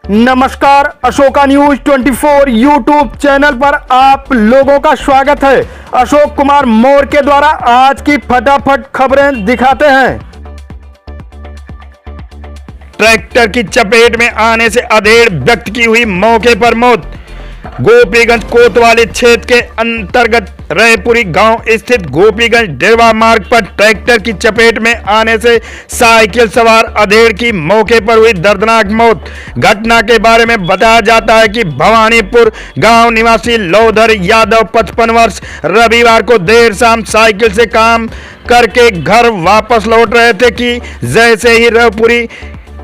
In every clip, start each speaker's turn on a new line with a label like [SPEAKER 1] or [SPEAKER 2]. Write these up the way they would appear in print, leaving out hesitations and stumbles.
[SPEAKER 1] नमस्कार, Ashoka news 24 YouTube channel पर आप लोगों का स्वागत है। अशोक कुमार मौर्य के द्वारा आज की फटाफट खबरें दिखाते हैं। ट्रैक्टर की चपेट में आने से अधेड़ व्यक्ति की हुई मौके पर मौत। गोपीगंज कोतवाली क्षेत्र के अंतर्गत रायपुरी गांव स्थित गोपीगंज डेरवा मार्ग पर ट्रैक्टर की चपेट में आने से साइकिल सवार अधेड़ की मौके पर हुई दर्दनाक मौत। घटना के बारे में बताया जाता है कि भवानीपुर गांव निवासी लौधर यादव 55 वर्ष रविवार को देर शाम साइकिल से काम करके घर वापस लौट रहे थे कि जैसे ही रायपुरी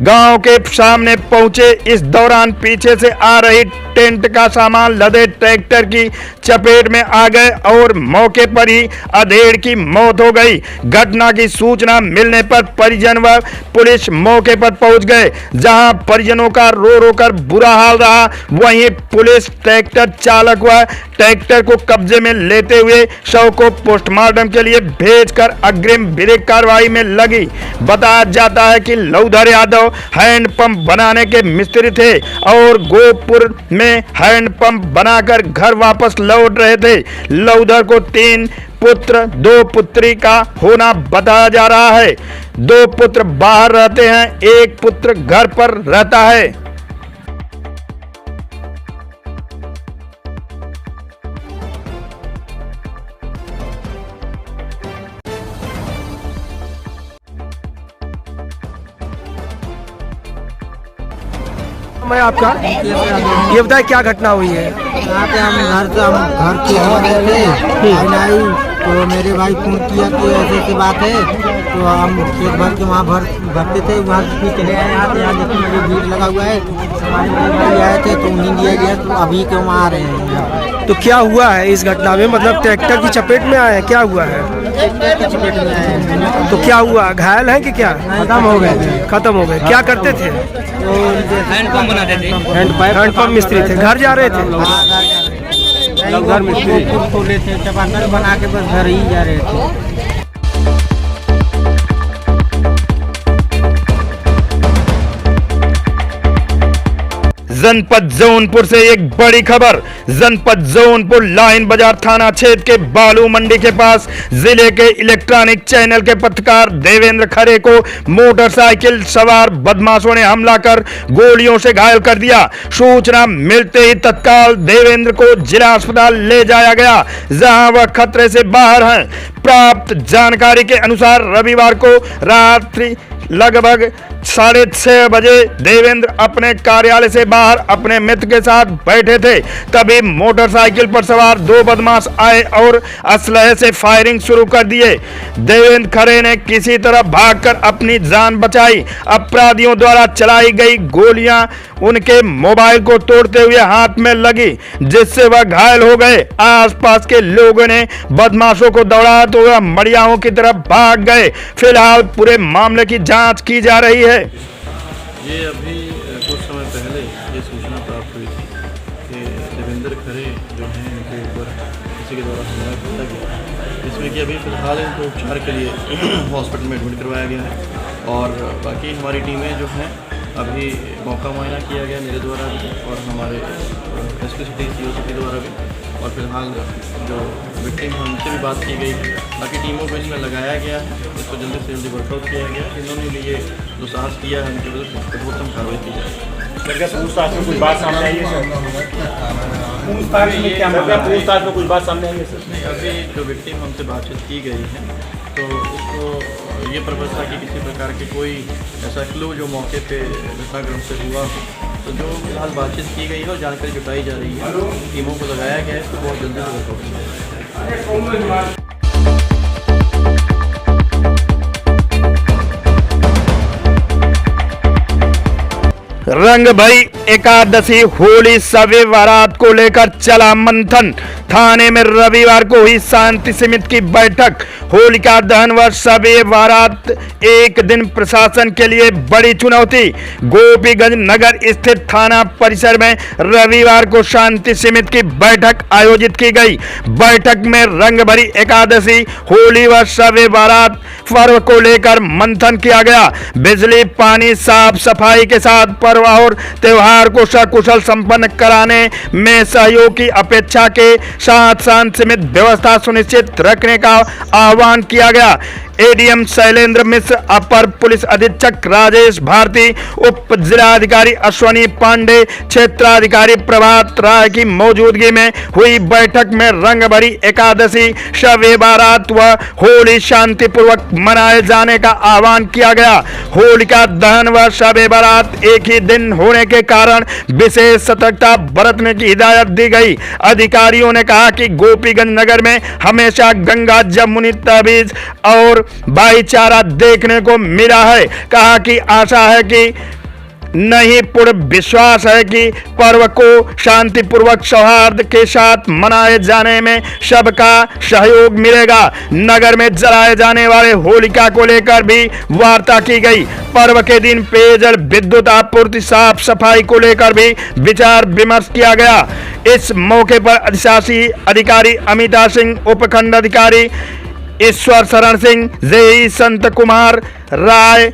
[SPEAKER 1] गांव के सामने पहुंचे, इस दौरान पीछे से आ रही टेंट का सामान लदे ट्रैक्टर की चपेट में आ गए और मौके पर ही अधेड़ की मौत हो गई। घटना की सूचना मिलने पर परिजन व पुलिस मौके पर पहुंच गए, जहां परिजनों का रो रो कर बुरा हाल रहा। वहीं पुलिस ट्रैक्टर चालक व ट्रैक्टर को कब्जे में लेते हुए शव को पोस्टमार्टम के लिए भेजकर अग्रिम विधिक कार्रवाई में लगी। बताया जाता है कि लौधर यादव हैंडपंप बनाने के मिस्त्री थे और गोपुर में हैंडपंप बनाकर घर वापस लौट रहे थे। लौधर को 3 पुत्र 2 पुत्री का होना बताया जा रहा है। 2 पुत्र बाहर रहते हैं, 1 पुत्र घर पर रहता है। मैं आपका ये बताए क्या घटना हुई है?
[SPEAKER 2] यहाँ पे हम घर के आ रहे थे, आई तो मेरे भाई फोन किया कि ऐसे ऐसी बात है, तो हम खेत भर के वहाँ भरते थे, वहाँ भी चले आए। यहाँ देखिए मेरे भीड़ लगा हुआ है, हमारे भाई आए थे तो उन्हें दिया गया, तो अभी के वहाँ आ रहे हैं।
[SPEAKER 1] तो क्या हुआ है इस घटना में? मतलब ट्रैक्टर की चपेट में आए, क्या हुआ है?
[SPEAKER 2] ट्रैक्टर की चपेट में आए हैं।
[SPEAKER 1] तो क्या हुआ, घायल है कि क्या?
[SPEAKER 2] खत्म हो गए।
[SPEAKER 1] खत्म हो गए। क्या करते थे?
[SPEAKER 2] हैंडपंप बनाते थे,
[SPEAKER 1] हैंडपंप मिस्त्री थे। घर जा रहे थे?
[SPEAKER 2] घर मिस्त्री खोले थे, चपाकल बना के बस घर ही जा रहे थे।
[SPEAKER 1] जनपद जौनपुर से एक बड़ी खबर। जनपद जौनपुर लाइन बाजार थाना क्षेत्र के बालू मंडी के पास जिले के इलेक्ट्रॉनिक चैनल के पत्रकार देवेंद्र खरे को मोटरसाइकिल सवार बदमाशों ने हमला कर गोलियों से घायल कर दिया। सूचना मिलते ही तत्काल देवेंद्र को जिला अस्पताल ले जाया गया, जहां वह खतरे से बाहर हैं। प्राप्त जानकारी के अनुसार रविवार को रात्रि लगभग 6:30 बजे देवेंद्र अपने कार्यालय से बाहर अपने मित्र के साथ बैठे थे, तभी मोटरसाइकिल पर सवार 2 बदमाश आए और असलहे से फायरिंग शुरू कर दिए। देवेंद्र खरे ने किसी तरह भागकर अपनी जान बचाई। अपराधियों द्वारा चलाई गई गोलियां उनके मोबाइल को तोड़ते हुए हाथ में लगी, जिससे वह घायल हो गए। आसपास के लोगों ने बदमाशों को दौड़ाते हुए मड़ियाओं की तरफ भाग गए। फिलहाल पूरे मामले की जांच की जा रही है।
[SPEAKER 3] ये अभी कुछ समय पहले ये सूचना प्राप्त हुई थी कि देवेंद्र खरे जो हैं इनके ऊपर किसी के द्वारा हमला किया गया, जिसमें कि अभी फिलहाल इनको उपचार के लिए हॉस्पिटल में एडमिट करवाया गया है। और बाकी हमारी टीमें जो हैं अभी मौका मुआयना किया गया मेरे द्वारा भी और हमारे एसपी सिटी CO सिटी द्वारा भी, और फिलहाल जो विक्टिम हैं उनसे भी बात की गई है। बाकी टीमों को इसमें लगाया गया है, इसको जल्दी से जल्दी वर्कआउट किया गया। इन्होंने भी ये जो साहस किया है उनके विरुद्ध कठोरतम कार्रवाई की जाए।
[SPEAKER 4] पूछताछ में कुछ बात सामने आई है सर? पूछताछ में क्या मतलब? पूछताछ में कुछ बात सामने आई है सर?
[SPEAKER 3] नहीं, अभी जो विक्टिम हमसे बातचीत की गई है तो उसको ये पर्पज़ था कि किसी प्रकार के कोई ऐसा क्लू जो मौके पे घटनाक्रम से हुआ, तो जो फिलहाल बातचीत की गई है और जानकारी जुटाई जा रही है, टीमों को लगाया गया है, इसको बहुत जल्दी से वर्कआउट किया जाए।
[SPEAKER 1] रंग भई एकादशी होली शबे बारात को लेकर चला मंथन। थाने में रविवार को हुई शांति समिति की बैठक। होलिका दहन व शबे बारात एक दिन प्रशासन के लिए बड़ी चुनौती। गोपीगंज नगर स्थित थाना परिसर में रविवार को शांति समिति की बैठक आयोजित की गई। बैठक में रंग भरी एकादशी होली व शबे बारात पर्व को लेकर मंथन किया गया। बिजली पानी साफ सफाई के साथ पर्व और त्योहार त्योहार को सकुशल संपन्न कराने में सहयोग की अपेक्षा के साथ शांति समेत व्यवस्था सुनिश्चित रखने का आह्वान किया गया। एडीएम शैलेंद्र मिश्र, अपर पुलिस अधीक्षक राजेश भारती, उप जिलाधिकारी अश्वनी पांडे, क्षेत्राधिकारी प्रभात राय की मौजूदगी में हुई बैठक में रंग भरी एकादशी, शब-ए बारात व होली शांतिपूर्वक मनाए जाने का आह्वान किया गया। होलिका दहन व शब-ए बारात एक ही दिन होने के कारण विशेष सतर्कता बरतने की हिदायत दी गई। अधिकारियों ने कहा कि गोपीगंज नगर में हमेशा गंगा जमुनी तहजीब और भाईचारा देखने को मिला है। कहा कि आशा है कि नहीं पूर्ण विश्वास है कि पर्व को शांतिपूर्वक सौहार्द के साथ मनाए जाने में सबका सहयोग मिलेगा। नगर में जलाए जाने वाले होलिका को लेकर भी वार्ता की गई। पर्व के दिन पेयजल, विद्युत आपूर्ति, साफ सफाई को लेकर भी विचार विमर्श किया गया। इस मौके पर अधिशासी अधिकारी अमिता सिंह, उपखंड अधिकारी ईश्वर शरण सिंह, जेई संत कुमार राय,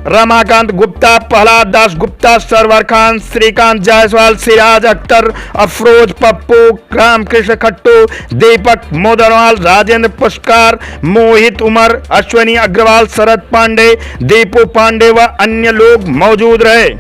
[SPEAKER 1] रमाकांत गुप्ता, प्रहलाद दास गुप्ता, सरवर खान, श्रीकांत जायसवाल, सिराज अख्तर, अफरोज पप्पू, रामकृष्ण खट्टू, दीपक मोदनवाल, राजेंद्र पुष्कार, मोहित उमर, अश्विनी अग्रवाल, शरद पांडे, दीपू पांडे व अन्य लोग मौजूद रहे।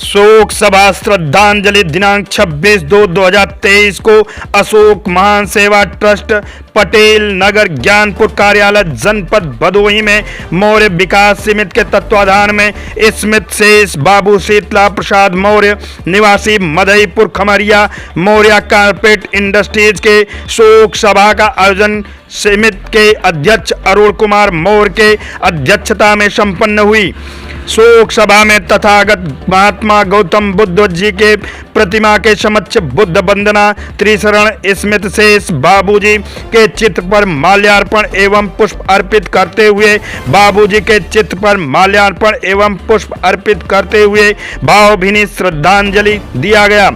[SPEAKER 1] शोक सभा श्रद्धांजलि दिनांक 26/2/2023 को अशोक महान सेवा ट्रस्ट, पटेल नगर, ज्ञानपुर कार्यालय, जनपद भदोही में मौर्य विकास समिति के तत्वाधान में स्मित शेष बाबू शीतला प्रसाद मौर्य, निवासी मदईपुर खमरिया, मौर्य कारपेट इंडस्ट्रीज के शोक सभा का आयोजन समिति के अध्यक्ष अरुण कुमार मौर्य के अध्यक्षता में संपन्न हुई। शोक सभा में तथागत महात्मा गौतम बुद्ध जी के प्रतिमा के समक्ष बुद्ध वंदना, त्रिशरण स्मित शेष बाबूजी के चित्र पर माल्यार्पण एवं पुष्प अर्पित करते हुए भावभीनी श्रद्धांजलि दिया गया।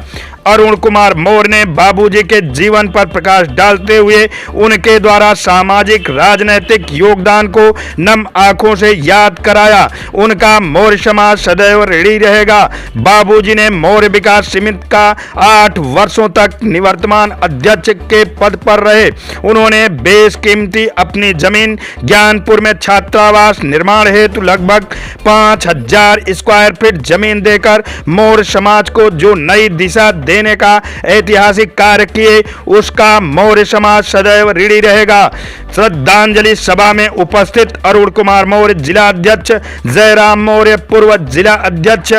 [SPEAKER 1] अरुण कुमार मौर्य ने बाबूजी के जीवन पर प्रकाश डालते हुए उनके द्वारा सामाजिक राजनैतिक योगदान को नम आंखों से याद कराया। उनका मौर्य समाज सदैव ऋणी रहेगा। बाबूजी ने मौर्य विकास समिति का 8 वर्षों तक निवर्तमान अध्यक्ष के पद पर रहे। उन्होंने बेशकीमती अपनी जमीन ज्ञानपुर में छात्रावास निर्माण हेतु लगभग 5000 स्क्वायर फीट जमीन देकर मौर्य समाज को जो नई दिशा देने का ऐतिहासिक कार्य किए, उसका मौर्य समाज सदैव ऋणी रहेगा। श्रद्धांजलि सभा में उपस्थित अरुण कुमार मौर्य, जिला अध्यक्ष जयराम मौर्य, पूर्व जिला अध्यक्ष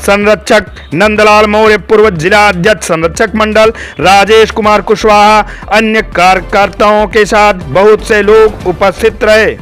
[SPEAKER 1] संरक्षक नंदलाल मौर्य, पूर्व जिला अध्यक्ष संरक्षक मंडल राजेश कुमार कुशवाहा, अन्य कार्यकर्ताओं के साथ बहुत से लोग उपस्थित रहे।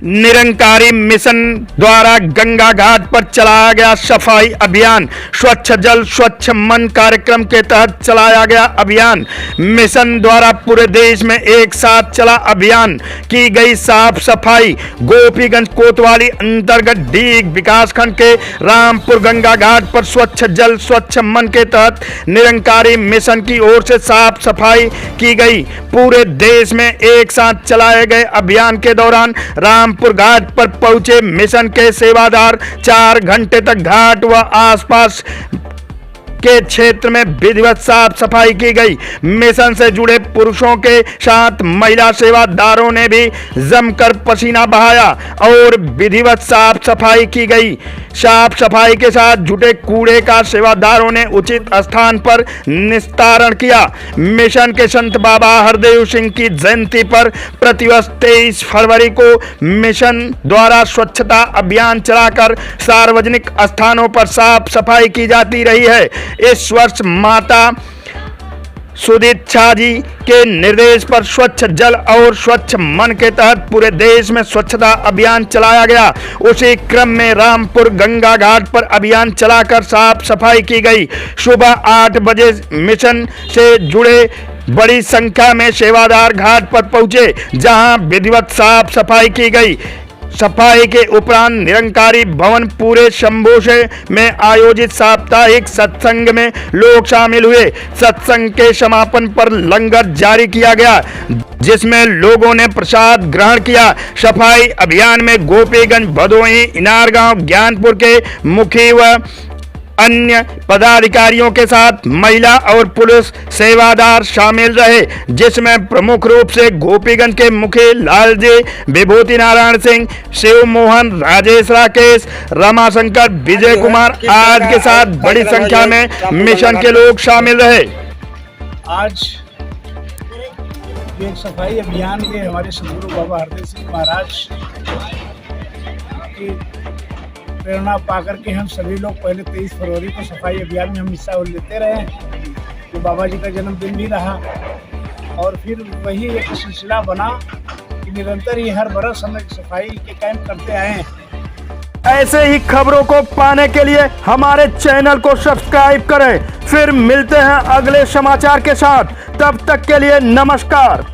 [SPEAKER 1] निरंकारी मिशन द्वारा गंगा घाट पर चलाया गया सफाई अभियान। स्वच्छ जल स्वच्छ मन कार्यक्रम के तहत चलाया गया अभियान। मिशन द्वारा पूरे देश में एक साथ चला अभियान, की गई साफ सफाई। गोपीगंज कोतवाली अंतर्गत डीग विकासखंड के रामपुर गंगा घाट पर स्वच्छ जल स्वच्छ मन के तहत निरंकारी मिशन की ओर से साफ सफाई की गई। पूरे देश में एक साथ चलाए गए अभियान के दौरान रामपुर घाट पर पहुंचे मिशन के सेवादार 4 घंटे तक घाट व आसपास के क्षेत्र में विधिवत साफ सफाई की गई। मिशन से जुड़े पुरुषों के साथ महिला सेवादारों ने भी जमकर पसीना बहाया और विधिवत साफ सफाई की गई। साफ सफाई के साथ जुटे कूड़े का सेवादारों ने उचित स्थान पर निस्तारण किया। मिशन के संत बाबा हरदेव सिंह की जयंती पर प्रतिवर्ष 23 फरवरी को मिशन द्वारा स्वच्छता अभियान चलाकर सार्वजनिक स्थानों पर साफ सफाई की जाती रही है। इस वर्ष माता सुदीक्षा जी के निर्देश पर स्वच्छ जल और स्वच्छ मन के तहत पूरे देश में स्वच्छता अभियान चलाया गया। उसी क्रम में रामपुर गंगा घाट पर अभियान चलाकर साफ सफाई की गई। सुबह 8 बजे मिशन से जुड़े बड़ी संख्या में सेवादार घाट पर पहुंचे, जहां विधिवत साफ सफाई की गई। सफाई के उपरांत निरंकारी भवन पूरे शंभोशे में आयोजित साप्ताहिक सत्संग में लोग शामिल हुए। सत्संग के समापन पर लंगर जारी किया गया, जिसमें लोगों ने प्रसाद ग्रहण किया। सफाई अभियान में गोपीगंज, भदोही, इनारगांव, ज्ञानपुर के मुखी व अन्य पदाधिकारियों के साथ महिला और पुलिस सेवादार शामिल रहे, जिसमें प्रमुख रूप से गोपीगंज के मुखी लालजी, विभूति नारायण सिंह, शिव मोहन, राजेश, राकेश, रमाशंकर, विजय कुमार आदि के साथ बड़ी संख्या में मिशन के लोग शामिल रहे।
[SPEAKER 5] आज एक सफाई अभियान में हमारे सदगुरु बाबा हरदेव सिंह महाराज की प्रेरणा पाकर के हम सभी लोग पहले 23 फरवरी को सफाई अभियान में हम हिस्सा लेते रहे, जो बाबा जी का जन्मदिन भी रहा, और फिर वही एक सिलसिला बना कि निरंतर ही हर बरस हम सफाई के कैंप करते आए हैं।
[SPEAKER 1] ऐसे ही खबरों को पाने के लिए हमारे चैनल को सब्सक्राइब करें। फिर मिलते हैं अगले समाचार के साथ, तब तक के लिए नमस्कार।